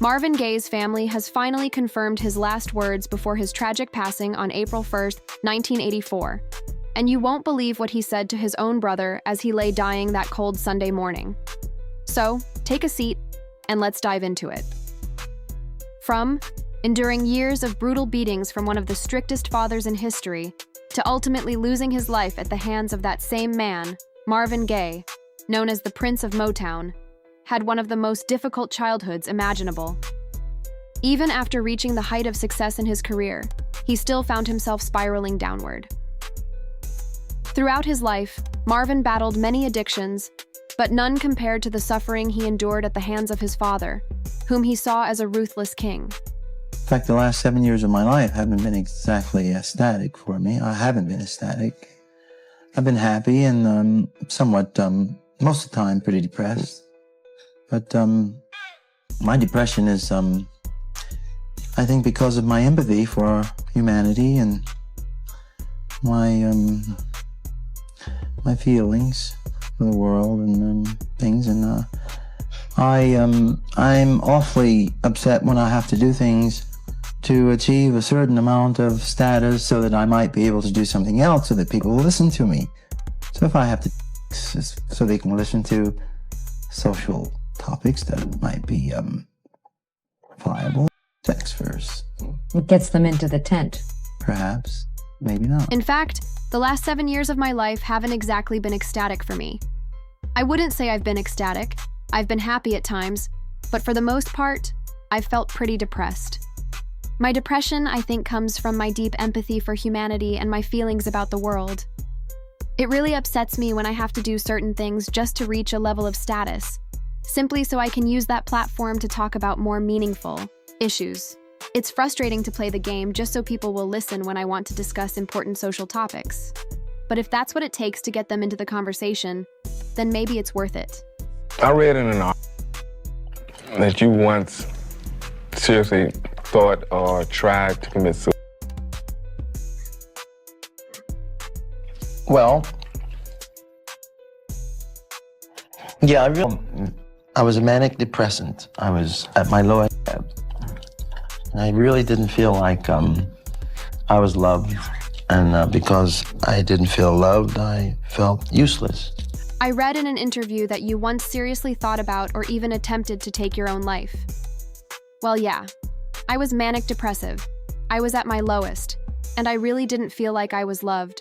Marvin Gaye's family has finally confirmed his last words before his tragic passing on April 1st, 1984. And you won't believe what he said to his own brother as he lay dying that cold Sunday morning. So, take a seat, and let's dive into it. From enduring years of brutal beatings from one of the strictest fathers in history, to ultimately losing his life at the hands of that same man, Marvin Gaye, known as the Prince of Motown, had one of the most difficult childhoods imaginable. Even after reaching the height of success in his career, he still found himself spiraling downward. Throughout his life, Marvin battled many addictions, but none compared to the suffering he endured at the hands of his father, whom he saw as a ruthless king. In fact, the last 7 years of my life haven't been exactly ecstatic for me. I haven't been ecstatic. I've been happy and somewhat, most of the time, pretty depressed. But my depression is, I think, because of my empathy for humanity and my my feelings for the world and things. And I'm awfully upset when I have to do things to achieve a certain amount of status so that I might be able to do something else so that people will listen to me. So if I have to, so they can listen to social topics that might be viable, sex first. It gets them into the tent. Perhaps, maybe not. In fact, the last 7 years of my life haven't exactly been ecstatic for me. I wouldn't say I've been ecstatic. I've been happy at times, but for the most part, I've felt pretty depressed. My depression, I think, comes from my deep empathy for humanity and my feelings about the world. It really upsets me when I have to do certain things just to reach a level of status, simply so I can use that platform to talk about more meaningful issues. It's frustrating to play the game just so people will listen when I want to discuss important social topics. But if that's what it takes to get them into the conversation, then maybe it's worth it. I read in an article that you once seriously thought or tried to commit suicide. Well, yeah, I was a manic depressant. I was at my lowest ebb. And I really didn't feel like I was loved. And because I didn't feel loved, I felt useless. I read in an interview that you once seriously thought about or even attempted to take your own life. Well, yeah, I was manic depressive. I was at my lowest, and I really didn't feel like I was loved.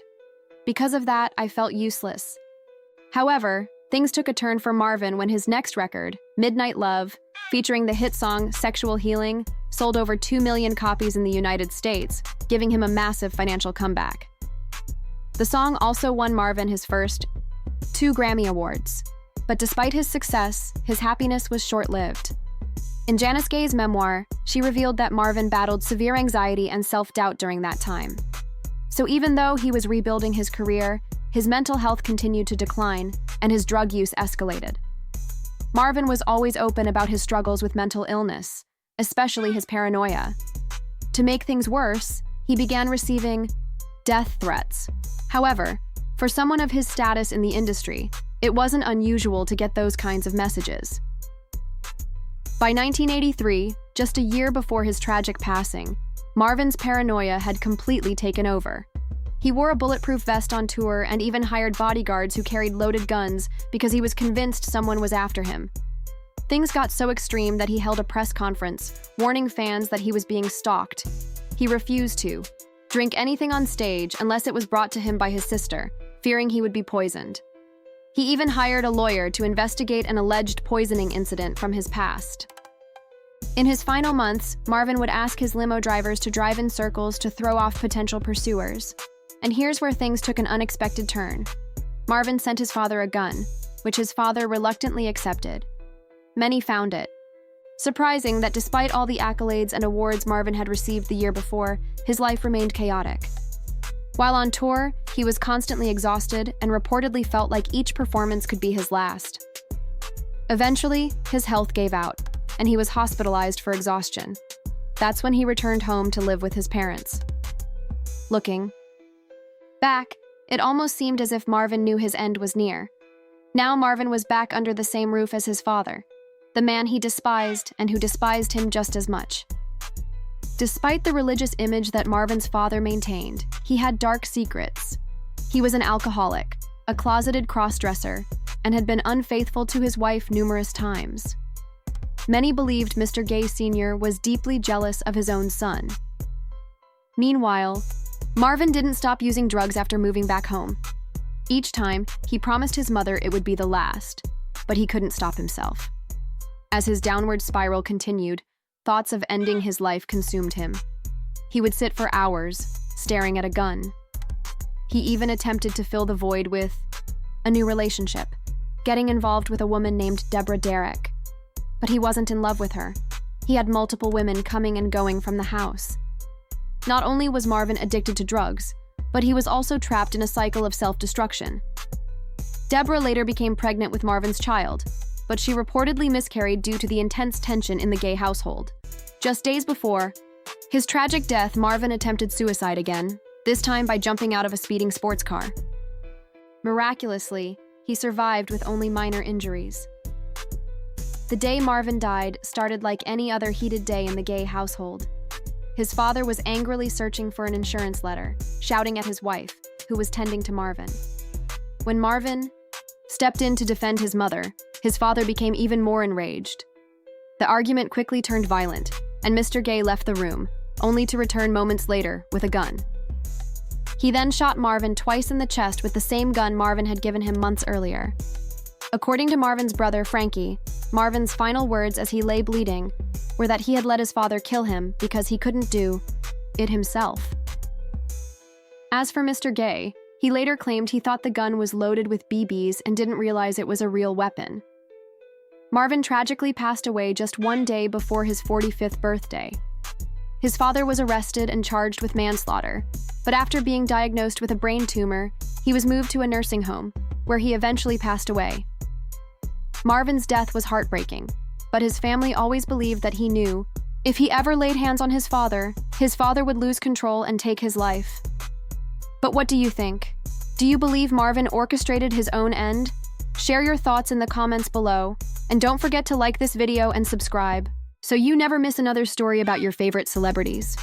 Because of that, I felt useless. However, things took a turn for Marvin when his next record, Midnight Love, featuring the hit song Sexual Healing, sold over 2 million copies in the United States, giving him a massive financial comeback. The song also won Marvin his first 2 Grammy Awards. But despite his success, his happiness was short-lived. In Janice Gaye's memoir, she revealed that Marvin battled severe anxiety and self-doubt during that time. So even though he was rebuilding his career, his mental health continued to decline, and his drug use escalated. Marvin was always open about his struggles with mental illness, especially his paranoia. To make things worse, he began receiving death threats. However, for someone of his status in the industry, it wasn't unusual to get those kinds of messages. By 1983, just a year before his tragic passing, Marvin's paranoia had completely taken over. He wore a bulletproof vest on tour and even hired bodyguards who carried loaded guns because he was convinced someone was after him. Things got so extreme that he held a press conference, warning fans that he was being stalked. He refused to drink anything on stage unless it was brought to him by his sister, fearing he would be poisoned. He even hired a lawyer to investigate an alleged poisoning incident from his past. In his final months, Marvin would ask his limo drivers to drive in circles to throw off potential pursuers. And here's where things took an unexpected turn. Marvin sent his father a gun, which his father reluctantly accepted. Many found it surprising that despite all the accolades and awards Marvin had received the year before, his life remained chaotic. While on tour, he was constantly exhausted and reportedly felt like each performance could be his last. Eventually, his health gave out, and he was hospitalized for exhaustion. That's when he returned home to live with his parents. Looking back, it almost seemed as if Marvin knew his end was near. Now Marvin was back under the same roof as his father. the man he despised and who despised him just as much. Despite the religious image that Marvin's father maintained, he had dark secrets. He was an alcoholic, a closeted cross-dresser, and had been unfaithful to his wife numerous times. Many believed Mr. Gaye Sr. was deeply jealous of his own son. Meanwhile, Marvin didn't stop using drugs after moving back home. Each time, he promised his mother it would be the last, but he couldn't stop himself. As his downward spiral continued, thoughts of ending his life consumed him. He would sit for hours, staring at a gun. He even attempted to fill the void with a new relationship, getting involved with a woman named Deborah Derrick. But he wasn't in love with her. He had multiple women coming and going from the house. Not only was Marvin addicted to drugs, but he was also trapped in a cycle of self-destruction. Deborah later became pregnant with Marvin's child, but she reportedly miscarried due to the intense tension in the Gaye household. Just days before his tragic death, Marvin attempted suicide again, this time by jumping out of a speeding sports car. Miraculously, he survived with only minor injuries. The day Marvin died started like any other heated day in the Gaye household. His father was angrily searching for an insurance letter, shouting at his wife, who was tending to Marvin. When Marvin stepped in to defend his mother, his father became even more enraged. The argument quickly turned violent, and Mr. Gaye left the room, only to return moments later with a gun. He then shot Marvin twice in the chest with the same gun Marvin had given him months earlier. According to Marvin's brother, Frankie, Marvin's final words as he lay bleeding were that he had let his father kill him because he couldn't do it himself. As for Mr. Gaye, he later claimed he thought the gun was loaded with BBs and didn't realize it was a real weapon. Marvin tragically passed away just one day before his 45th birthday. His father was arrested and charged with manslaughter, but after being diagnosed with a brain tumor, he was moved to a nursing home, where he eventually passed away. Marvin's death was heartbreaking, but his family always believed that he knew if he ever laid hands on his father would lose control and take his life. But what do you think? Do you believe Marvin orchestrated his own end? Share your thoughts in the comments below, and don't forget to like this video and subscribe, so you never miss another story about your favorite celebrities.